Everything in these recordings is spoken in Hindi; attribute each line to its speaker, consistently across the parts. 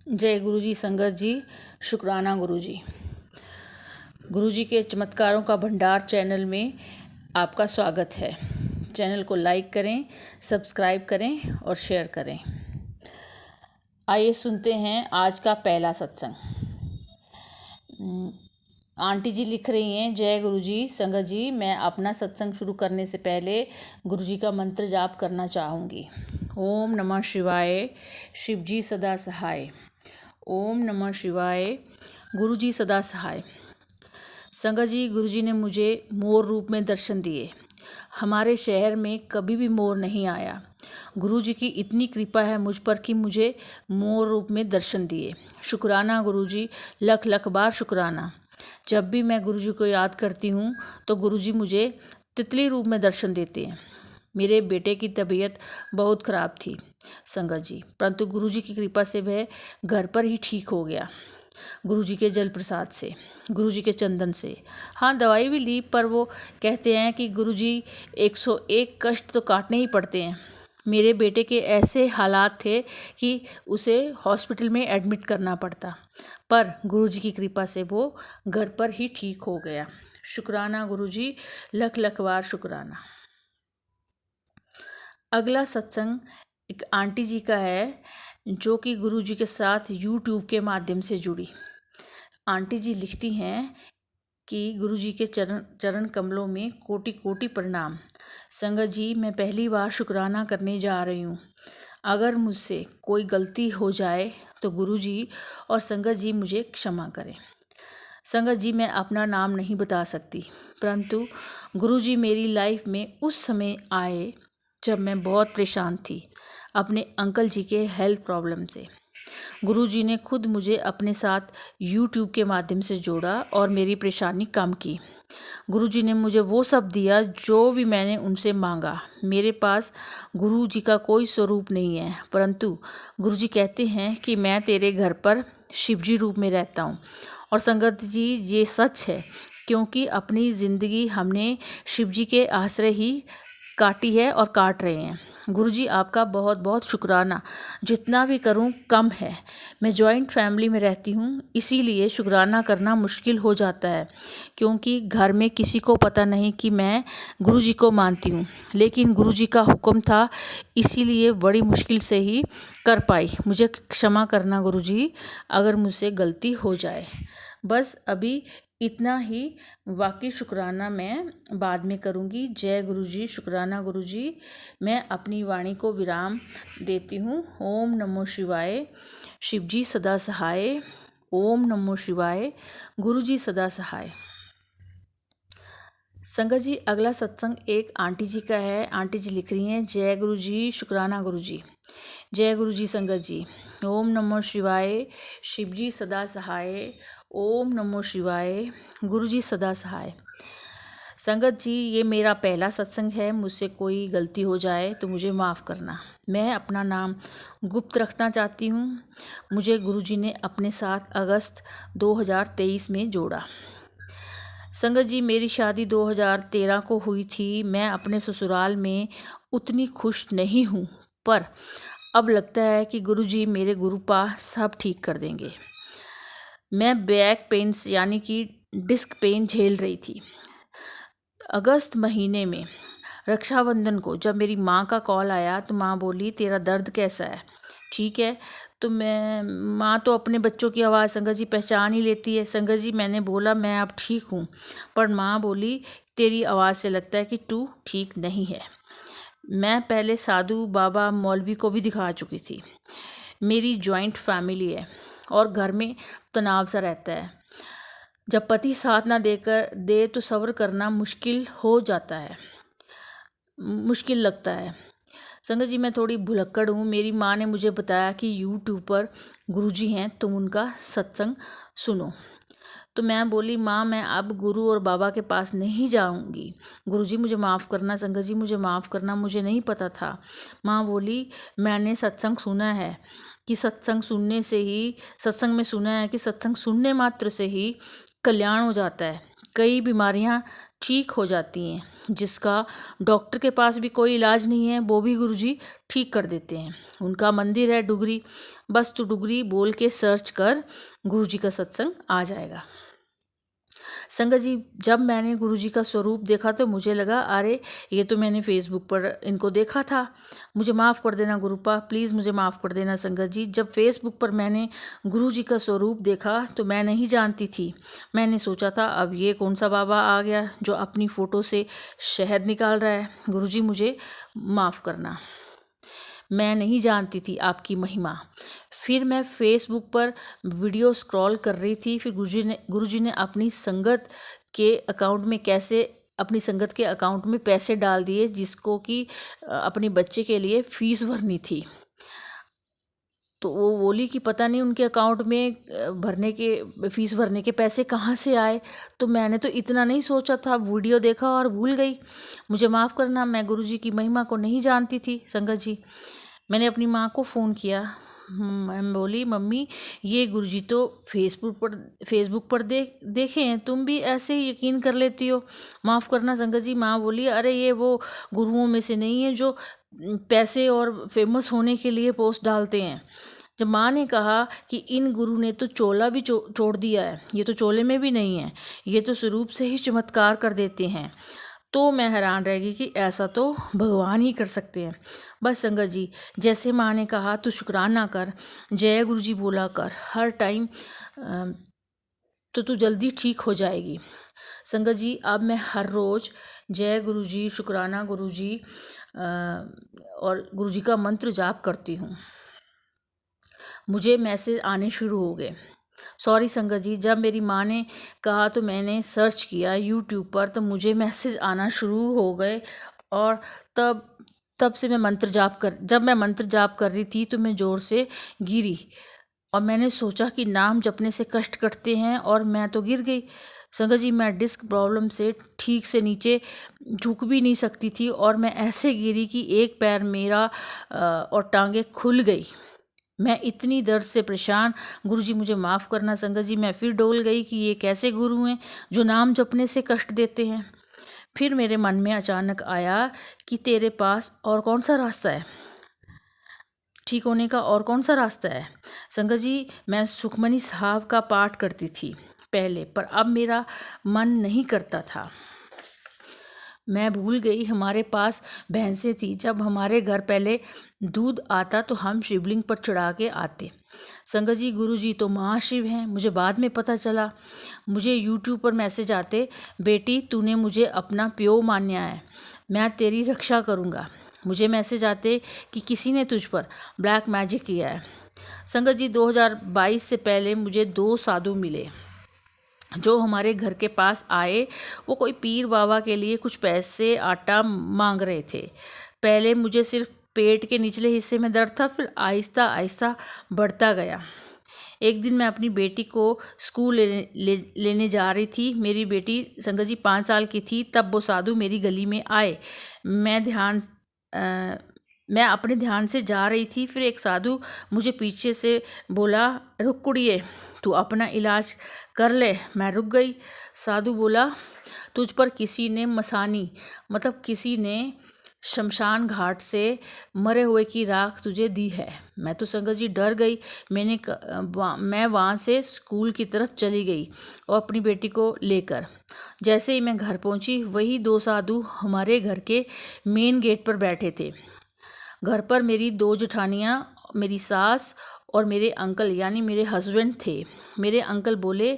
Speaker 1: जय गुरु जी। संगत जी, शुक्राना गुरु जी। गुरु जी के चमत्कारों का भंडार चैनल में आपका स्वागत है। चैनल को लाइक करें, सब्सक्राइब करें और शेयर करें। आइए सुनते हैं आज का पहला सत्संग। आंटी जी लिख रही हैं, जय गुरु जी। संगत जी, मैं अपना सत्संग शुरू करने से पहले गुरु जी का मंत्र जाप करना चाहूँगी। ओम नमः शिवाय, शिव जी सदा सहाय। ओम नमः शिवाय, गुरु जी सदा सहाय। संगत जी, गुरु जी ने मुझे मोर रूप में दर्शन दिए। हमारे शहर में कभी भी मोर नहीं आया। गुरु जी की इतनी कृपा है मुझ पर कि मुझे मोर रूप में दर्शन दिए। शुक्राना गुरु जी, लख लख बार शुक्राना। जब भी मैं गुरु जी को याद करती हूँ तो गुरु जी मुझे तितली रूप में दर्शन देते हैं। मेरे बेटे की तबीयत बहुत ख़राब थी संगत जी, परंतु गुरु जी की कृपा से वह घर पर ही ठीक हो गया। गुरु जी के जल प्रसाद से, गुरु जी के चंदन से। हाँ, दवाई भी ली, पर वो कहते हैं कि गुरु जी 101 कष्ट तो काटने ही पड़ते हैं। मेरे बेटे के ऐसे हालात थे कि उसे हॉस्पिटल में एडमिट करना पड़ता, पर गुरु जी की कृपा से वो घर पर ही ठीक हो गया। शुक्राना गुरु जी, लख लख बार शुक्राना। अगला सत्संग एक आंटी जी का है जो कि गुरु जी के साथ YouTube के माध्यम से जुड़ी। आंटी जी लिखती हैं कि गुरु जी के चरण कमलों में कोटि कोटि प्रणाम। संगत जी, मैं पहली बार शुक्राना करने जा रही हूँ। अगर मुझसे कोई गलती हो जाए तो गुरु जी और संगत जी मुझे क्षमा करें। संगत जी, मैं अपना नाम नहीं बता सकती, परंतु गुरु जी मेरी लाइफ में उस समय आए जब मैं बहुत परेशान थी अपने अंकल जी के हेल्थ प्रॉब्लम से। गुरु जी ने खुद मुझे अपने साथ YouTube के माध्यम से जोड़ा और मेरी परेशानी कम की। गुरु जी ने मुझे वो सब दिया जो भी मैंने उनसे मांगा। मेरे पास गुरु जी का कोई स्वरूप नहीं है, परंतु गुरु जी कहते हैं कि मैं तेरे घर पर शिव जी रूप में रहता हूँ। और संगत जी, ये सच है, क्योंकि अपनी ज़िंदगी हमने शिव जी के आश्रय ही काटी है और काट रहे हैं। गुरु जी, आपका बहुत बहुत शुक्राना। जितना भी करूं कम है। मैं जॉइंट फैमिली में रहती हूं, इसीलिए शुक्राना करना मुश्किल हो जाता है, क्योंकि घर में किसी को पता नहीं कि मैं गुरु जी को मानती हूं। लेकिन गुरु जी का हुक्म था, इसीलिए बड़ी मुश्किल से ही कर पाई। मुझे क्षमा करना गुरु जी, अगर मुझसे गलती हो जाए। बस अभी इतना ही, बाकी शुक्राना मैं बाद में करूँगी। जय गुरु जी, शुक्राना गुरु जी। मैं अपनी वाणी को विराम देती हूँ। ओम नमो शिवाय, शिव जी सदा सहाय। ओम नमो शिवाय, गुरु जी सदा सहाय। संगत जी, अगला सत्संग एक आंटी जी का है। आंटी जी लिख रही हैं, जय गुरु जी, शुक्राना गुरु जी। जय गुरु जी। संगत जी, ओम नमो शिवाय, शिव जी सदा सहाय। ओम नमो शिवाय, गुरु जी सदा सहाय। संगत जी, ये मेरा पहला सत्संग है। मुझसे कोई गलती हो जाए तो मुझे माफ़ करना। मैं अपना नाम गुप्त रखना चाहती हूँ। मुझे गुरु जी ने अपने साथ अगस्त 2023 में जोड़ा। संगत जी, मेरी शादी 2013 को हुई थी। मैं अपने ससुराल में उतनी खुश नहीं हूँ, पर अब लगता है कि गुरु जी मेरे गुरुपा सब ठीक कर देंगे। मैं बैक पेन यानी कि डिस्क पेन झेल रही थी। अगस्त महीने में रक्षाबंधन को जब मेरी माँ का कॉल आया तो माँ बोली, तेरा दर्द कैसा है, ठीक है? तो माँ तो अपने बच्चों की आवाज़ संगत जी पहचान ही लेती है। संगत जी, मैंने बोला मैं अब ठीक हूँ, पर माँ बोली तेरी आवाज़ से लगता है कि तू ठीक नहीं है। मैं पहले साधु बाबा मौलवी को भी दिखा चुकी थी। मेरी जॉइंट फैमिली है और घर में तनाव सा रहता है। जब पति साथ ना दे तो सब्र करना मुश्किल हो जाता है, मुश्किल लगता है। संगत जी, मैं थोड़ी भुलक्कड़ हूँ। मेरी माँ ने मुझे बताया कि YouTube पर गुरुजी हैं, तुम उनका सत्संग सुनो। तो मैं बोली, माँ मैं अब गुरु और बाबा के पास नहीं जाऊँगी। गुरुजी मुझे माफ़ करना, संगत जी मुझे माफ़ करना, मुझे नहीं पता था। माँ बोली, मैंने सत्संग सुना है कि सत्संग में सुना है कि सत्संग सुनने मात्र से ही कल्याण हो जाता है, कई बीमारियाँ ठीक हो जाती हैं। जिसका डॉक्टर के पास भी कोई इलाज नहीं है वो भी गुरुजी ठीक कर देते हैं। उनका मंदिर है डुगरी, बस तू डुगरी बोल के सर्च कर, गुरुजी का सत्संग आ जाएगा। संगत जी, जब मैंने गुरुजी का स्वरूप देखा तो मुझे लगा अरे ये तो मैंने फेसबुक पर इनको देखा था, मुझे माफ़ कर देना गुरुपा, प्लीज़ मुझे माफ़ कर देना संगत जी। जब फेसबुक पर मैंने गुरुजी का स्वरूप देखा तो मैं नहीं जानती थी। मैंने सोचा था अब ये कौन सा बाबा आ गया जो अपनी फ़ोटो से शहद निकाल रहा है। गुरुजी मुझे माफ़ करना, मैं नहीं जानती थी आपकी महिमा। फिर मैं फेसबुक पर वीडियो स्क्रॉल कर रही थी, फिर गुरुजी ने अपनी संगत के अकाउंट में अपनी संगत के अकाउंट में पैसे डाल दिए, जिसको कि अपने बच्चे के लिए फ़ीस भरनी थी। तो वो बोली कि पता नहीं उनके अकाउंट में फ़ीस भरने के पैसे कहाँ से आए। तो मैंने तो इतना नहीं सोचा था, वीडियो देखा और भूल गई। मुझे माफ़ करना, मैं गुरुजी की महिमा को नहीं जानती थी संगत जी। मैंने अपनी माँ को फ़ोन किया। मैं बोली मम्मी ये गुरुजी तो फेसबुक पर देखे हैं, तुम भी ऐसे ही यकीन कर लेती हो, माफ़ करना संगत जी। माँ बोली अरे ये वो गुरुओं में से नहीं है जो पैसे और फेमस होने के लिए पोस्ट डालते हैं। जब माँ ने कहा कि इन गुरु ने तो चोला भी छोड़ दिया है, ये तो चोले में भी नहीं है, ये तो स्वरूप से ही चमत्कार कर देते हैं, तो मैं हैरान रह गई कि ऐसा तो भगवान ही कर सकते हैं। बस संगत जी, जैसे माँ ने कहा तू शुक्राना कर, जय गुरु जी बोला कर हर टाइम, तो तू जल्दी ठीक हो जाएगी। संगत जी, अब मैं हर रोज़ जय गुरु जी, शुक्राना गुरु जी और गुरु जी का मंत्र जाप करती हूँ। मुझे मैसेज आने शुरू हो गए। सॉरी संगत जी, जब मेरी माँ ने कहा तो मैंने सर्च किया यूट्यूब पर, तो मुझे मैसेज आना शुरू हो गए। और तब से मैं जब मैं मंत्र जाप कर रही थी तो मैं ज़ोर से गिरी और मैंने सोचा कि नाम जपने से कष्ट कटते हैं, और मैं तो गिर गई। संगत जी, मैं डिस्क प्रॉब्लम से ठीक से नीचे झुक भी नहीं सकती थी और मैं ऐसे गिरी कि एक पैर मेरा और टांगे खुल गई। मैं इतनी दर्द से परेशान, गुरुजी मुझे माफ़ करना संगत जी। मैं फिर डोल गई कि ये कैसे गुरु हैं जो नाम जपने से कष्ट देते हैं। फिर मेरे मन में अचानक आया कि तेरे पास और कौन सा रास्ता है, ठीक होने का और कौन सा रास्ता है। संगत जी, मैं सुखमनी साहब का पाठ करती थी पहले, पर अब मेरा मन नहीं करता था। मैं भूल गई हमारे पास भैंसें थी। जब हमारे घर पहले दूध आता तो हम शिवलिंग पर चढ़ा के आते। संगत जी, गुरु जी तो महाशिव हैं, मुझे बाद में पता चला। मुझे यूट्यूब पर मैसेज आते, बेटी तूने मुझे अपना प्यो माना है, मैं तेरी रक्षा करूँगा। मुझे मैसेज आते कि किसी ने तुझ पर ब्लैक मैजिक किया है। संगत जी, 2022 से पहले मुझे 2 साधु मिले जो हमारे घर के पास आए। वो कोई पीर बाबा के लिए कुछ पैसे आटा मांग रहे थे। पहले मुझे सिर्फ पेट के निचले हिस्से में दर्द था, फिर आहिस्ता आहिस्ता बढ़ता गया। एक दिन मैं अपनी बेटी को स्कूल लेने जा रही थी। मेरी बेटी संगत जी 5 साल की थी। तब वो साधु मेरी गली में आए। मैं अपने ध्यान से जा रही थी, फिर एक साधु मुझे पीछे से बोला, रुक कुड़िए, तू अपना इलाज कर ले। मैं रुक गई। साधु बोला, तुझ पर किसी ने मसानी मतलब किसी ने शमशान घाट से मरे हुए की राख तुझे दी है। मैं तो संगत जी डर गई। मैं वहाँ से स्कूल की तरफ चली गई और अपनी बेटी को लेकर। जैसे ही मैं घर पहुँची, वही 2 साधु हमारे घर के मेन गेट पर बैठे थे। घर पर मेरी 2 जेठानियाँ, मेरी सास और मेरे अंकल यानी मेरे हस्बैंड थे। मेरे अंकल बोले,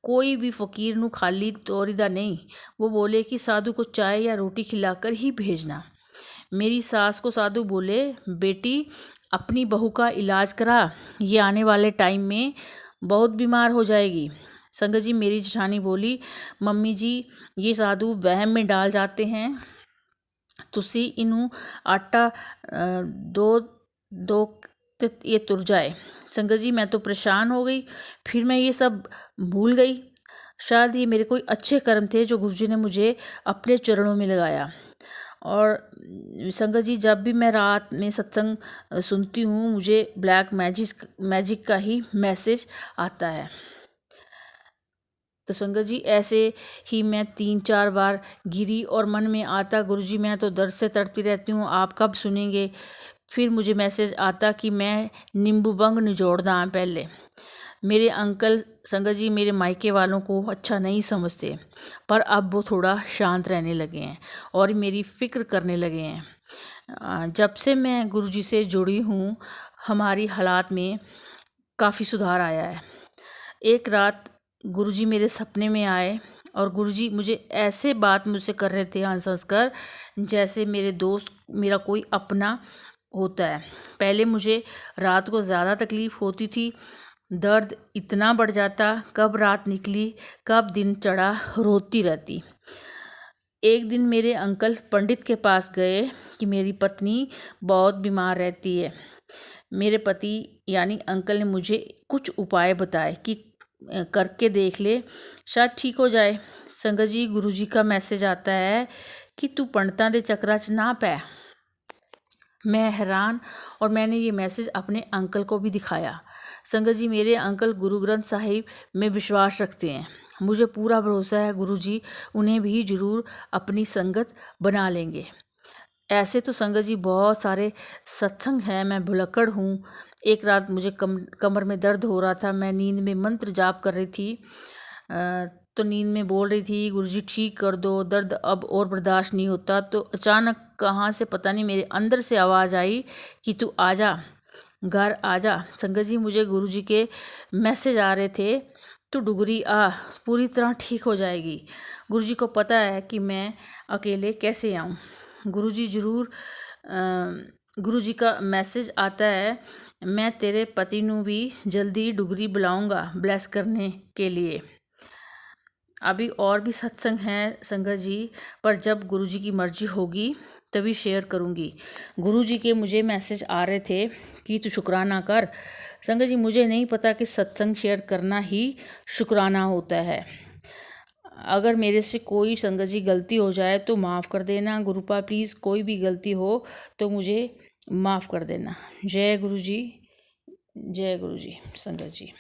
Speaker 1: कोई भी फ़कीर नू खाली तोरीदा नहीं। वो बोले कि साधु को चाय या रोटी खिलाकर ही भेजना। मेरी सास को साधु बोले, बेटी अपनी बहू का इलाज करा, ये आने वाले टाइम में बहुत बीमार हो जाएगी। संगत जी, मेरी जेठानी बोली, मम्मी जी ये साधु वहम में डाल जाते हैं, तुसी इनू आटा दो ये तुर जाए। संगत जी, मैं तो परेशान हो गई। फिर मैं ये सब भूल गई। शायद ये मेरे कोई अच्छे कर्म थे जो गुरुजी ने मुझे अपने चरणों में लगाया। और संगत जी, जब भी मैं रात में सत्संग सुनती हूँ, मुझे ब्लैक मैजिक का ही मैसेज आता है। तो संगत जी ऐसे ही मैं 3-4 बार गिरी और मन में आता, गुरुजी मैं तो दर्द से तड़पती रहती हूँ, आप कब सुनेंगे। फिर मुझे मैसेज आता कि मैं नींबू बंग निचोड़दा हाँ पहले। मेरे अंकल संगत जी मेरे मायके वालों को अच्छा नहीं समझते, पर अब वो थोड़ा शांत रहने लगे हैं और मेरी फ़िक्र करने लगे हैं। जब से मैं गुरुजी से जुड़ी हूँ हमारी हालात में काफ़ी सुधार आया है। एक रात गुरुजी मेरे सपने में आए और गुरुजी मुझे ऐसे बात मुझसे कर रहे थे हंस हंस कर, जैसे मेरे दोस्त मेरा कोई अपना होता है। पहले मुझे रात को ज़्यादा तकलीफ़ होती थी, दर्द इतना बढ़ जाता, कब रात निकली कब दिन चढ़ा रोती रहती। एक दिन मेरे अंकल पंडित के पास गए कि मेरी पत्नी बहुत बीमार रहती है। मेरे पति यानी अंकल ने मुझे कुछ उपाय बताए कि करके देख ले, शायद ठीक हो जाए। संगत जी गुरुजी का मैसेज आता है कि तू पंडितां दे चक्करां च ना पै। मैं हैरान और मैंने ये मैसेज अपने अंकल को भी दिखाया। संगत जी मेरे अंकल गुरु ग्रंथ साहिब में विश्वास रखते हैं। मुझे पूरा भरोसा है गुरुजी उन्हें भी ज़रूर अपनी संगत बना लेंगे। ऐसे तो संगत जी बहुत सारे सत्संग हैं, मैं भुलक्कड़ हूँ। एक रात मुझे कमर में दर्द हो रहा था, मैं नींद में मंत्र जाप कर रही थी, तो नींद में बोल रही थी गुरुजी ठीक कर दो, दर्द अब और बर्दाश्त नहीं होता। तो अचानक कहाँ से पता नहीं मेरे अंदर से आवाज़ आई कि तू आजा, घर आजा। संगत जी मुझे गुरुजी के मैसेज आ रहे थे, तू डुगरी आ, पूरी तरह ठीक हो जाएगी। गुरुजी को पता है कि मैं अकेले कैसे आऊँ। गुरुजी ज़रूर गुरुजी का मैसेज आता है, मैं तेरे पति नू भी जल्दी डुगरी बुलाऊंगा ब्लेस करने के लिए। अभी और भी सत्संग हैं संगत जी, पर जब गुरुजी की मर्जी होगी तभी शेयर करूँगी। गुरुजी के मुझे मैसेज आ रहे थे कि तू शुक्राना कर। संगत जी मुझे नहीं पता कि सत्संग शेयर करना ही शुक्राना होता है। अगर मेरे से कोई संगत जी गलती हो जाए तो माफ़ कर देना गुरुपा प्लीज़, कोई भी गलती हो तो मुझे माफ़ कर देना। जय गुरु जी, जय गुरु जी संगत जी।